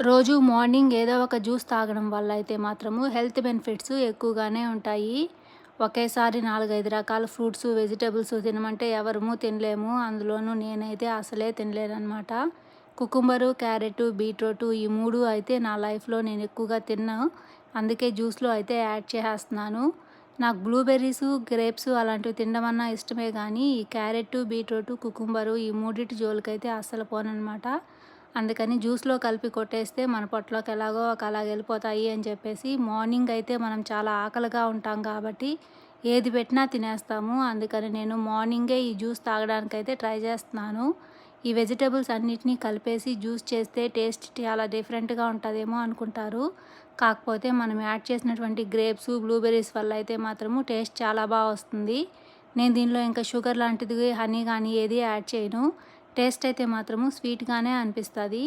రోజు మార్నింగ్ ఏదో ఒక జ్యూస్ తాగడం వల్ల అయితే మాత్రము హెల్త్ బెనిఫిట్స్ ఎక్కువగానే ఉంటాయి. ఒకేసారి 4, 5 రకాల ఫ్రూట్స్, వెజిటబుల్స్ తినమంటే ఎవరము తినలేము. అందులోనూ నేనైతే అసలే తినలేననమాట. కుకుంబరు, క్యారెట్, బీట్రూట్ ఈ 3 అయితే నా లైఫ్‌లో నేను ఎక్కువగా తిన్నాను. అందుకే జ్యూస్‌లో అయితే యాడ్ చేసేస్తున్నాను. నాకు బ్లూబెర్రీసు, గ్రేప్స్ అలాంటివి తినడం అన్నా ఇష్టమే గానీ, ఈ క్యారెట్, బీట్రూట్, కుకుంబరు ఈ మూడిటి జోలికైతే అస్సలు పోననమాట. అందుకని జ్యూస్‌లో కలిపి కొట్టేస్తే మన పొట్టలోకి ఎలాగో ఒకలాగ వెళ్ళిపోతాయి అని చెప్పేసి, మార్నింగ్ అయితే మనం చాలా ఆకలిగా ఉంటాం కాబట్టి ఏది పెట్టినా తినేస్తాము. అందుకని నేను మార్నింగే ఈ జ్యూస్ తాగడానికైతే ట్రై చేస్తున్నాను. ఈ వెజిటబుల్స్ అన్నిటినీ కలిపేసి జ్యూస్ చేస్తే టేస్ట్ చాలా డిఫరెంట్‌గా ఉంటదేమో అనుకుంటారు. కాకపోతే మనం యాడ్ చేసినటువంటి గ్రేప్స్, బ్లూబెర్రీస్ వల్ల అయితే మాత్రము టేస్ట్ చాలా వస్తుంది. నేను దీనిలో ఇంకా షుగర్ లాంటిది, హనీ గానీ ఏది యాడ్ చేయను. టేస్ట్ అయితే మాత్రము స్వీట్‌గానే అనిపిస్తది.